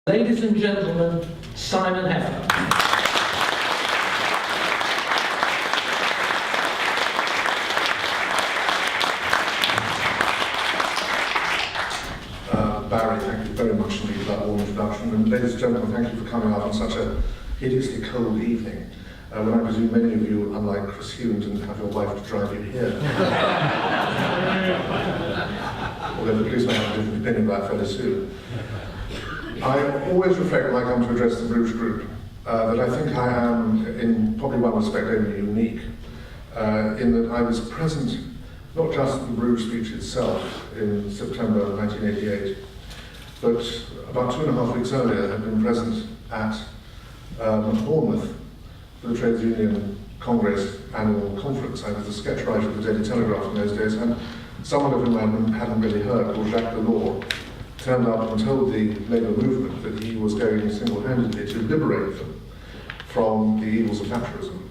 Ladies and gentlemen, Simon Heffer. Barry, thank you very much indeed for that warm introduction. And ladies and gentlemen, thank you for coming out on such a hideously cold evening, when I presume many of you, unlike Chris Hume, didn't have your wife to drive you here. Although the police may have a different opinion about that fairly soon. I always reflect when I come to address the Bruges Group that I think I am, in probably one respect, only unique, in that I was present not just at the Bruges speech itself in September 1988, but about 2.5 weeks earlier had been present at Bournemouth for the Trades Union Congress annual conference. I was a sketch writer of the Daily Telegraph in those days, and someone of whom I hadn't really heard, called Jacques Delors, turned up and told the Labour movement that he was going single-handedly to liberate them from the evils of Thatcherism.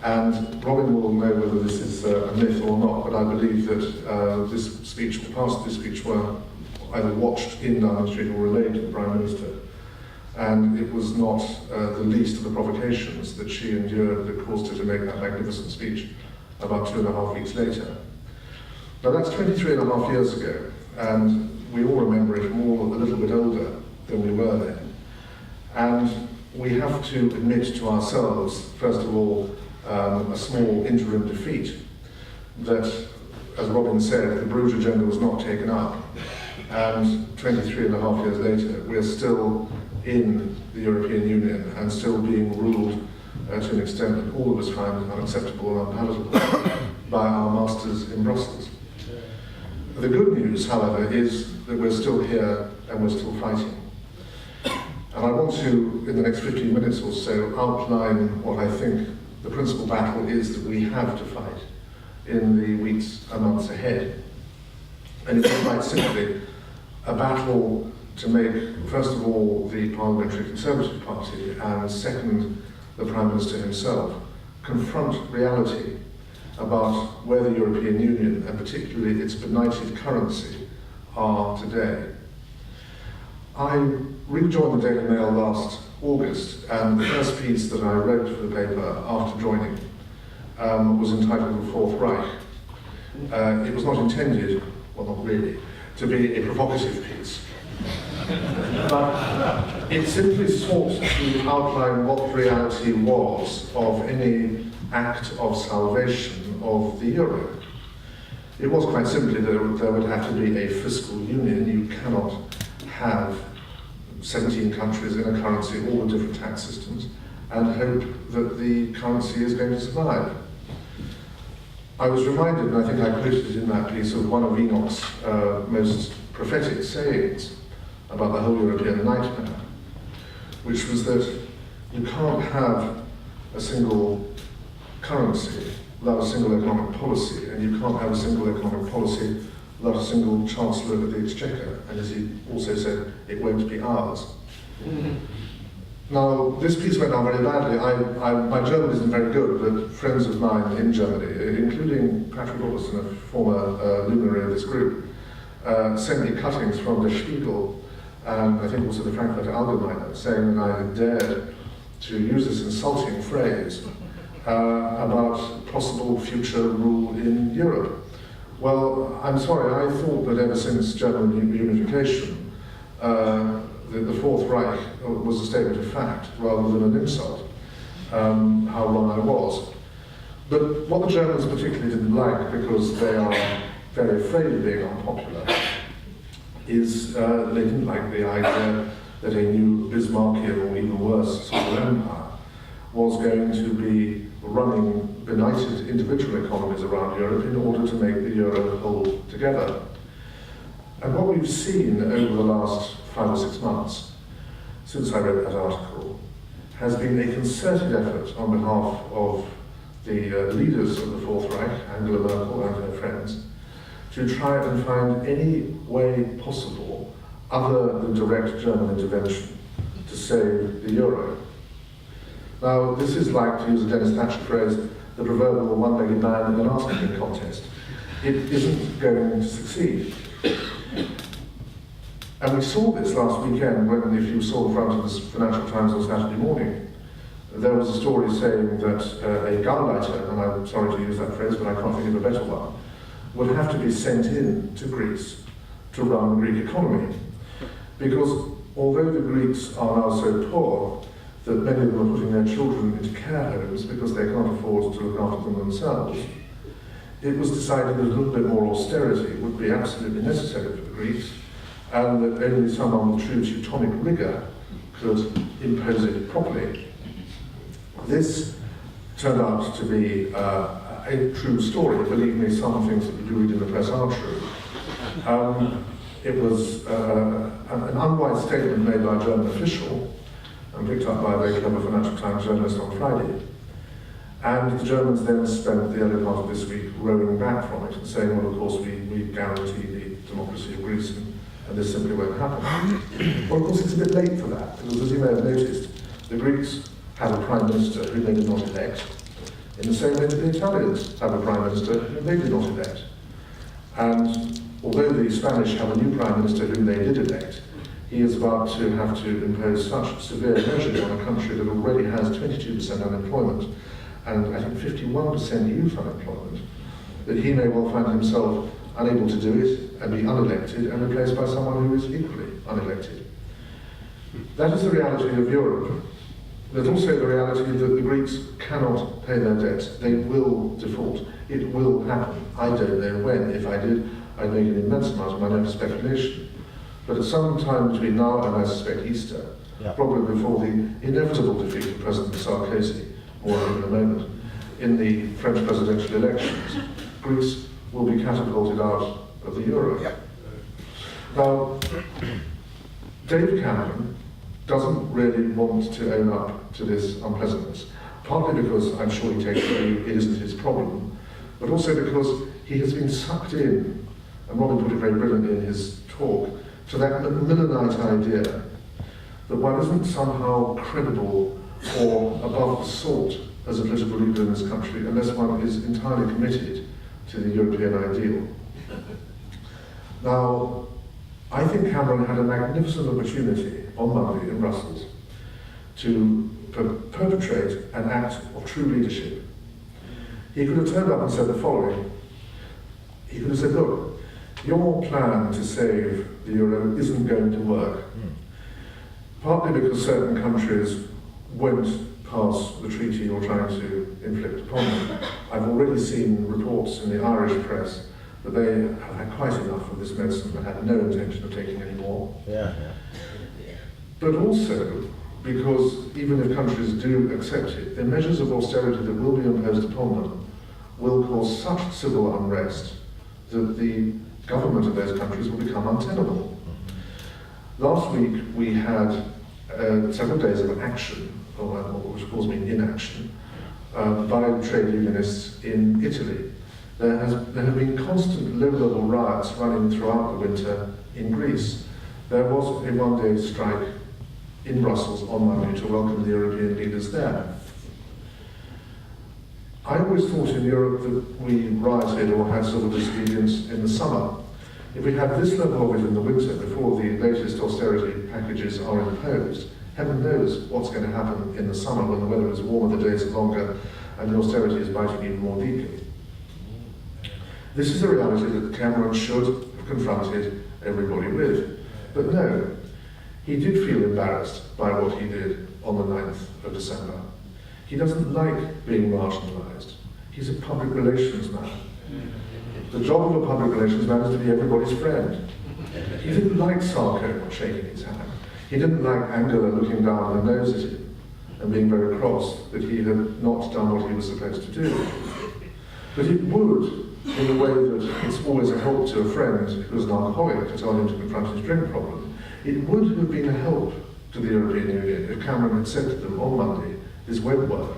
And Robin will know whether this is a myth or not, but I believe that this speech, the parts of this speech, were either watched in Downing Street or relayed to the Prime Minister. And it was not the least of the provocations that she endured that caused her to make that magnificent speech about 2.5 weeks later. Now that's 23.5 years ago, and we all remember it more a little bit older than we were then. And we have to admit to ourselves, first of all, a small interim defeat, that, as Robin said, the Bruges agenda was not taken up. And 23.5 years later, we're still in the European Union and still being ruled to an extent that all of us find unacceptable and unpalatable by our masters in Brussels. The good news, however, is that we're still here and we're still fighting. And I want to, in the next 15 minutes or so, outline what I think the principal battle is that we have to fight in the weeks and months ahead. And it's quite simply a battle to make, first of all, the Parliamentary Conservative Party, and second, the Prime Minister himself, confront reality about where the European Union, and particularly its benighted currency, are today. I rejoined the Daily Mail last August, and the first piece that I wrote for the paper after joining was entitled The Fourth Reich. It was not intended, well not really, to be a provocative piece, but it simply sought to outline what the reality was of any act of salvation of the euro. It was quite simply that there would have to be a fiscal union. You cannot have 17 countries in a currency, all with different tax systems, and hope that the currency is going to survive. I was reminded, and I think I quoted it in that piece, of one of Enoch's most prophetic sayings about the whole European nightmare, which was that you can't have a single currency without a single economic policy, and you can't have a single economic policy without a single Chancellor of the Exchequer, and as he also said, it won't be ours. Now, this piece went down very badly. My German isn't very good, but friends of mine in Germany, including Patrick Robertson, a former luminary of this group, sent me cuttings from Der Spiegel, and I think also the Frankfurter Allgemeine, saying that I had dared to use this insulting phrase about possible future rule in Europe. Well, I'm sorry, I thought that ever since German unification, the Fourth Reich was a statement of fact rather than an insult, how wrong I was. But what the Germans particularly didn't like, because they are very afraid of being unpopular, is they didn't like the idea that a new Bismarckian, or even worse, sort of empire, was going to be running benighted individual economies around Europe in order to make the euro hold together. And what we've seen over the last 5 or 6 months, since I wrote that article, has been a concerted effort on behalf of the leaders of the Fourth Reich, Angela Merkel and her friends, to try and find any way possible, other than direct German intervention, to save the euro. Now, this is like, to use a Dennis Thatcher phrase, the proverbial one-legged man in an arse-kicking contest. It isn't going to succeed. And we saw this last weekend when, if you saw the front of the Financial Times on Saturday morning, there was a story saying that a gunlighter, and I'm sorry to use that phrase, but I can't think of a better one, would have to be sent in to Greece to run the Greek economy. Because although the Greeks are now so poor that many of them are putting their children into care homes because they can't afford to look after them themselves, it was decided that a little bit more austerity would be absolutely necessary for the Greeks, and that only someone with true Teutonic rigour could impose it properly. This turned out to be a true story. Believe me, some things that you read in the press are true. It was an unwise statement made by a German official and picked up by a very clever Financial Times journalist on Friday. And the Germans then spent the early part of this week rowing back from it and saying, well, of course, we guarantee the democracy of Greece and this simply won't happen. Well, of course, it's a bit late for that, because as you may have noticed, the Greeks have a prime minister who they did not elect, in the same way that the Italians have a prime minister who they did not elect. And although the Spanish have a new prime minister whom they did elect, he is about to have to impose such severe measures on a country that already has 22% unemployment and I think 51% youth unemployment, that he may well find himself unable to do it and be unelected and replaced by someone who is equally unelected. That is the reality of Europe. There's also the reality that the Greeks cannot pay their debts. They will default. It will happen. I don't know when. If I did, I'd make an immense amount of money out of speculation. But at some time between now and I suspect Easter, probably before the inevitable defeat of President Sarkozy, more in a moment, in the French presidential elections, Greece will be catapulted out of the euro. Now, David Cameron doesn't really want to own up to this unpleasantness, partly because I'm sure he takes the view it isn't his problem, but also because he has been sucked in, and Robin put it very brilliantly in his talk, to that Millenite idea that one isn't somehow credible or above the salt as a political leader in this country unless one is entirely committed to the European ideal. Now, I think Cameron had a magnificent opportunity on Monday in Brussels to perpetrate an act of true leadership. He could have turned up and said the following. He could have said, look, your plan to save the euro isn't going to work. Partly because certain countries won't pass the treaty you're trying to inflict upon them. I've already seen reports in the Irish press that they have had quite enough of this medicine and had no intention of taking any more. But also because even if countries do accept it, the measures of austerity that will be imposed upon them will cause such civil unrest that the government of those countries will become untenable. Last week we had several days of action, or which of course mean inaction, by trade unionists in Italy. There have been constant low-level riots running throughout the winter in Greece. There was a one-day strike in Brussels on Monday to welcome the European leaders there. I always thought in Europe that we rioted or had civil disobedience in the summer. If we have this level of it in the winter before the latest austerity packages are imposed, heaven knows what's going to happen in the summer when the weather is warmer, the days are longer, and the austerity is biting even more deeply. This is the reality that Cameron should have confronted everybody with. But no, he did feel embarrassed by what he did on the 9th of December. He doesn't like being marginalised. He's a public relations man. The job of a public relations man is to be everybody's friend. He didn't like Sarko shaking his hand. He didn't like Angela looking down her nose at him and being very cross that he had not done what he was supposed to do. But it would, in the way that it's always a help to a friend who's an alcoholic to tell him to confront his drink problem, it would have been a help to the European Union if Cameron had said to them on Monday, this won't work,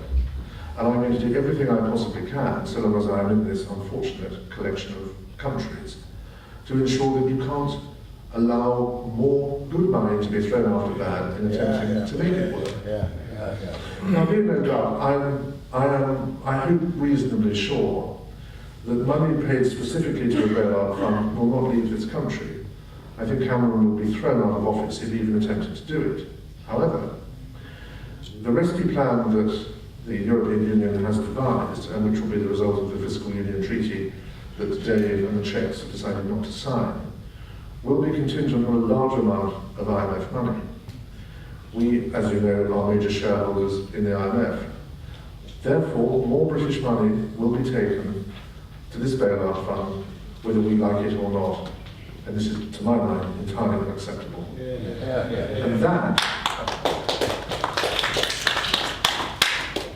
and I'm going to do everything I possibly can, so long as I am in this unfortunate collection of countries, to ensure that you can't allow more good money to be thrown after bad in attempting to make it work. Now, be in no doubt, I hope reasonably sure that money paid specifically to the bailout fund will not leave this country. I think Cameron would be thrown out of office if he even attempted to do it. However, the rescue plan that the European Union has devised, and which will be the result of the Fiscal Union Treaty that Dave and the Czechs have decided not to sign, will be contingent on a large amount of IMF money. We, as you know, are major shareholders in the IMF. Therefore, more British money will be taken to this bailout fund, whether we like it or not. And this is, to my mind, entirely unacceptable. And that,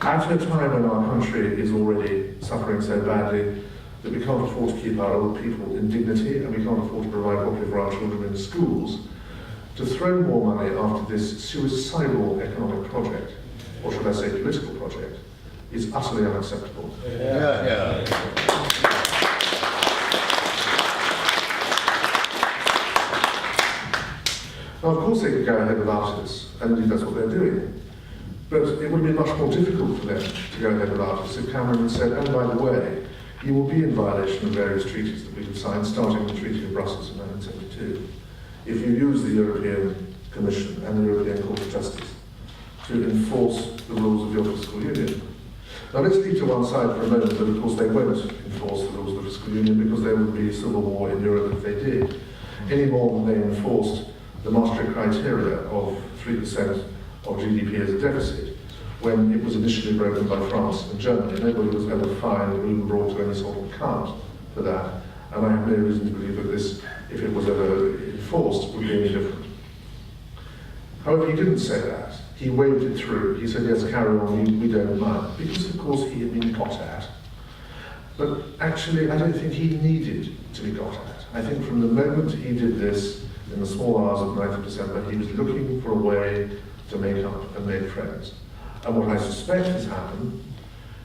at a time when our country is already suffering so badly that we can't afford to keep our old people in dignity and we can't afford to provide properly for our children in schools, to throw more money after this suicidal economic project, or should I say political project, is utterly unacceptable. Now, of course they could go ahead without us, and indeed that's what they're doing. But it would be much more difficult for them to go ahead without us if Cameron had said, and by the way, you will be in violation of various treaties that we have signed, starting with the Treaty of Brussels in 1972, if you use the European Commission and the European Court of Justice to enforce the rules of your fiscal union. Now let's leave to one side for a moment that of course they won't enforce the rules of the fiscal union because there would be civil war in Europe if they did, any more than they enforced the Maastricht criteria of 3% of GDP as a deficit when it was initially broken by France and Germany. Nobody was ever fined or even brought to any sort of account for that, and I have no reason to believe that this, if it was ever enforced, would be any different. However, he didn't say that. He waved it through. He said, yes, carry on, we don't mind, because of course he had been got at. But actually, I don't think he needed to be got at. I think from the moment he did this, in the small hours of 9th of December, he was looking for a way to make up and make friends. And what I suspect has happened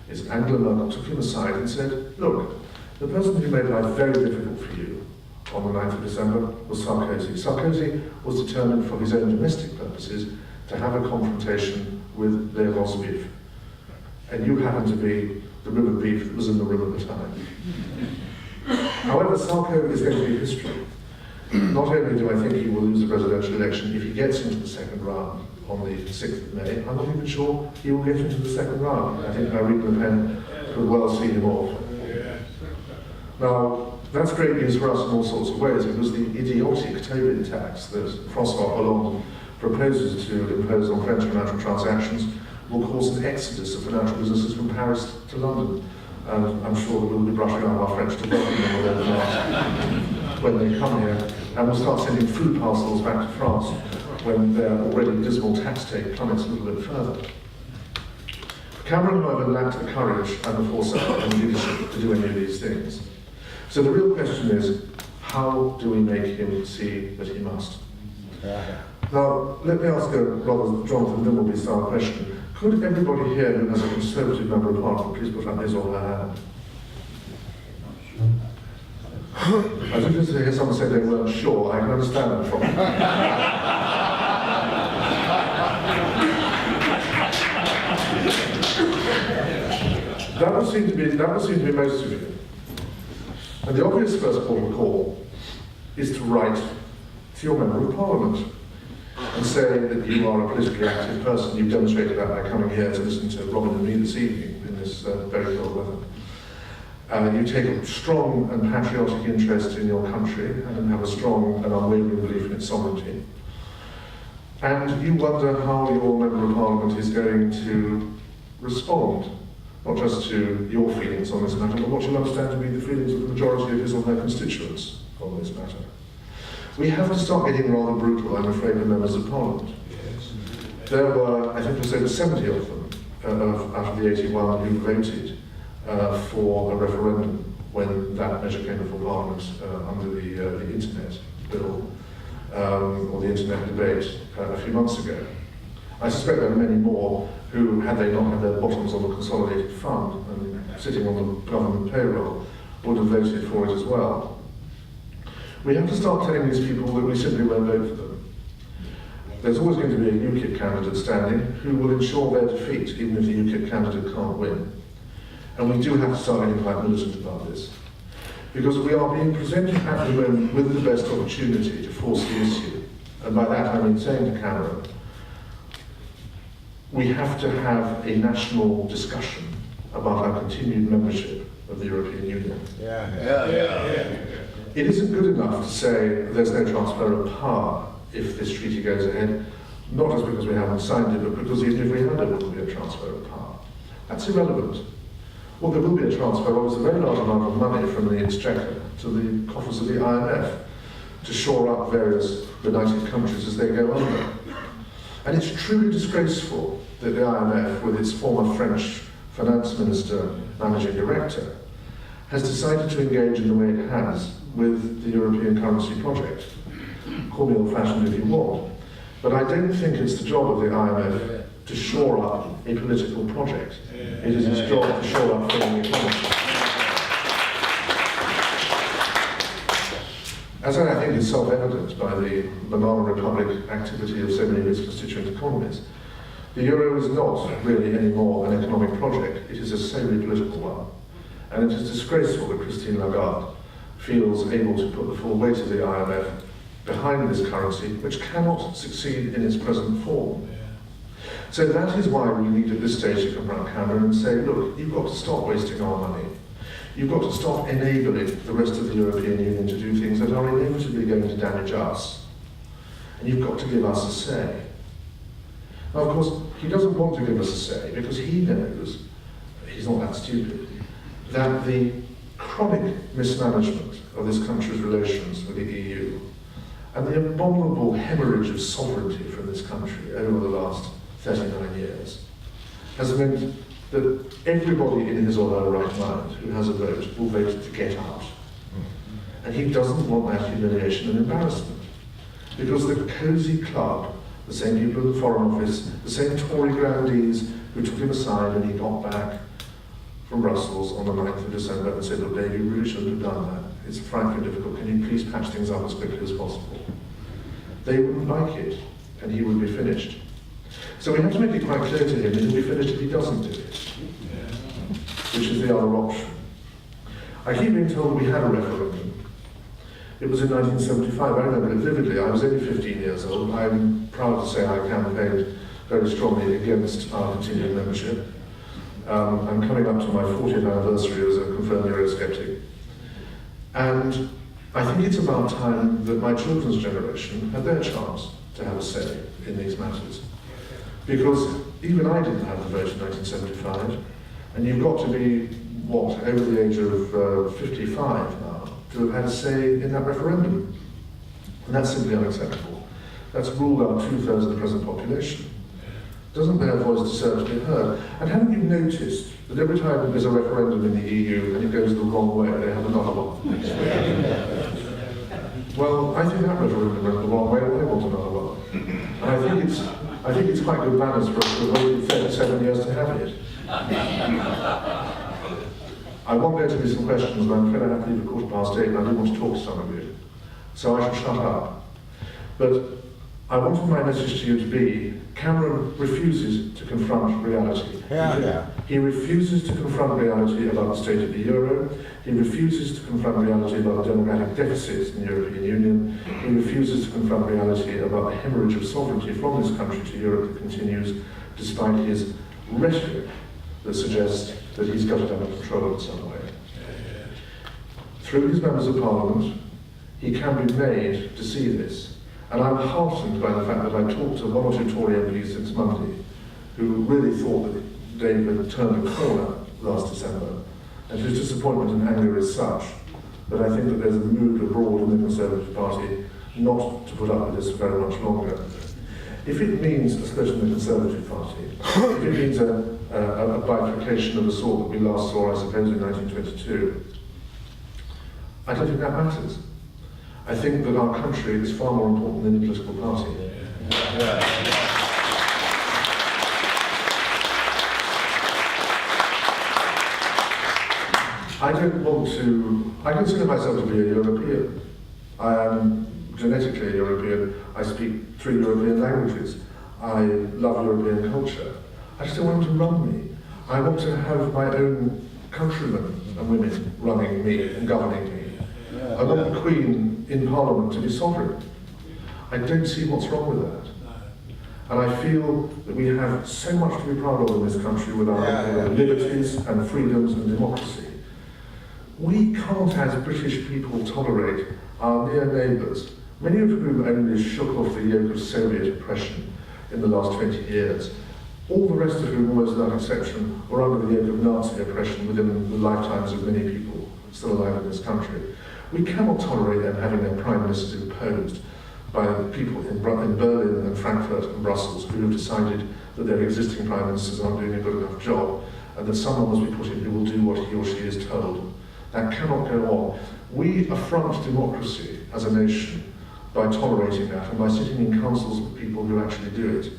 is Angela Merkel took him aside and said, look, the person who made life very difficult for you on the 9th of December was Sarkozy. Sarkozy was determined for his own domestic purposes to have a confrontation with their roast beef. And you happen to be the rib of beef that was in the room at the time. However, Sarko is going to be history. Not only do I think he will lose the presidential election if he gets into the second round on the 6th of May, I'm not even sure he will get into the second round. I think Marine Le Pen could well see him off. Now, that's great news for us in all sorts of ways, because the idiotic Tobin tax that Francois Hollande proposes to impose on French financial transactions will cause an exodus of financial businesses from Paris to London. And I'm sure that we'll be brushing up our French to welcome them when they come here, and we'll start sending food parcels back to France when their already dismal tax take plummets a little bit further. Cameron, however, lacked the courage and the foresight and leadership to do any of these things. So the real question is, how do we make him see that he must? Now, let me ask a rather Jonathan Dimbleby-style question. Could everybody here who has a Conservative Member of Parliament please put up his or her hand? I was just to hear someone say they weren't sure. I can understand that from That would seem to be most of you. And the obvious first port of call is to write to your Member of Parliament and say that you are a politically active person. You've demonstrated that by coming here to listen to Robin and me this evening in this very cold weather. You take a strong and patriotic interest in your country and have a strong and unwavering belief in its sovereignty. And you wonder how your Member of Parliament is going to respond, not just to your feelings on this matter, but what you understand to be the feelings of the majority of his or her constituents on this matter. We have to start getting rather brutal, I'm afraid, with members of Parliament. There were, I think it was over 70 of them, out of the 81 who voted for a referendum when that measure came before Parliament under the Internet bill, or the Internet debate a few months ago. I suspect there are many more who, had they not had their bottoms on the consolidated fund and sitting on the government payroll, would have voted for it as well. We have to start telling these people that we simply won't vote for them. There's always going to be a UKIP candidate standing who will ensure their defeat, even if the UKIP candidate can't win. And we do have to start getting quite militant about this. because we are being presented at the moment with the best opportunity to force the issue. And by that I mean saying to Cameron, we have to have a national discussion about our continued membership of the European Union. It isn't good enough to say there's no transfer of power if this treaty goes ahead, not just because we haven't signed it, but because even if we had, there wouldn't be a transfer of power. That's irrelevant. What there will be a transfer of is a very large amount of money from the Exchequer to the coffers of the IMF to shore up various benighted countries as they go under. And it's truly disgraceful that the IMF, with its former French finance minister, managing director, has decided to engage in the way it has with the European currency project. Call me old-fashioned if you want, but I don't think it's the job of the IMF to shore up a political project. It is its job to shore up failing economy. As I think is self-evident by the Banana Republic activity of so many of its constituent economies, the euro is not really anymore an economic project, it is a solely political one. And it is disgraceful that Christine Lagarde feels able to put the full weight of the IMF behind this currency, which cannot succeed in its present form. So that is why we need at this stage to confront Cameron and say, look, you've got to stop wasting our money. You've got to stop enabling the rest of the European Union to do things that are inevitably going to damage us. And you've got to give us a say. Now, of course, he doesn't want to give us a say because he knows, he's not that stupid, that the chronic mismanagement of this country's relations with the EU and the abominable hemorrhage of sovereignty from this country over the last 39 years has meant that everybody in his or her right mind who has a vote will vote to get out. And he doesn't want that humiliation and embarrassment. Because the cosy club, the same people in the Foreign Office, the same Tory grandees who took him aside when he got back from Brussels on the 9th of December and said, look, Dave, you really shouldn't have done that. It's frankly difficult. Can you please patch things up as quickly as possible? They wouldn't like it, and he would be finished. So we have to make it quite clear to him that he'll be finished if he doesn't do it, which is the other option. I keep being told we had a referendum. It was in 1975. I remember it vividly. I was only 15 years old. I'm proud to say I campaigned very strongly against our continued membership. I'm coming up to my 40th anniversary as a confirmed Eurosceptic. And I think it's about time that my children's generation had their chance to have a say in these matters. Because even I didn't have the vote in 1975, and you've got to be, what, over the age of 55 now, to have had a say in that referendum. And that's simply unacceptable. That's ruled out 2/3 of the present population. Doesn't their voice deserve to be heard? And haven't you noticed that every time there's a referendum in the EU and it goes the wrong way, they have another one? Well, I think that referendum went the wrong way, and they want another one. And I think it's quite good manners for us to have waited 37 years to have it. I want there to be some questions, and I'm afraid I have to leave at 8:15, and I do want to talk to some of you. So I shall shut up. But I wanted my message to you to be, Cameron refuses to confront reality. He refuses to confront reality about the state of the euro. He refuses to confront reality about the democratic deficits in the European Union. He refuses to confront reality about the hemorrhage of sovereignty from this country to Europe that continues despite his rhetoric that suggests that he's got it under control in some way. Through his members of parliament, he can be made to see this. And I'm heartened by the fact that I talked to one or two Tory MPs since Monday who really thought that David had turned a corner last December, and whose disappointment and anger is such that I think that there's a mood abroad in the Conservative Party not to put up with this very much longer. If it means, especially in the Conservative Party, if it means a bifurcation of the sort that we last saw, I suppose, in 1922, I don't think that matters. I think that our country is far more important than any political party. I consider myself to be a European. I am genetically a European. I speak 3 European languages. I love European culture. I just don't want them to run me. I want to have my own countrymen and women running me and governing me. Queen in Parliament to be sovereign. I don't see what's wrong with that. And I feel that we have so much to be proud of in this country with our liberties and freedoms and democracy. We can't, as British people, tolerate our near neighbours, many of whom only shook off the yoke of Soviet oppression in the last 20 years, all the rest of whom, almost without exception, were under the yoke of Nazi oppression within the lifetimes of many people still alive in this country. We cannot tolerate them having their prime ministers imposed by people in Berlin and Frankfurt and Brussels who have decided that their existing prime ministers aren't doing a good enough job and that someone must be put in who will do what he or she is told. That cannot go on. We affront democracy as a nation by tolerating that and by sitting in councils with people who actually do it.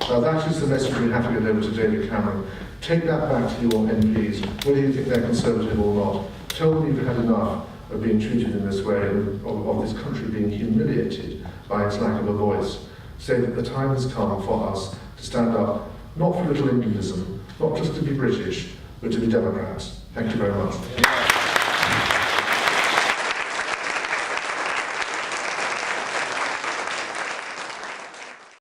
Now that is the message we have to get over to David Cameron. Take that back to your MPs, whether you think they're Conservative or not. Tell them you've had enough of being treated in this way, of this country being humiliated by its lack of a voice. Say that the time has come for us to stand up, not for little Englandism, not just to be British, but to be Democrats. Thank you very much.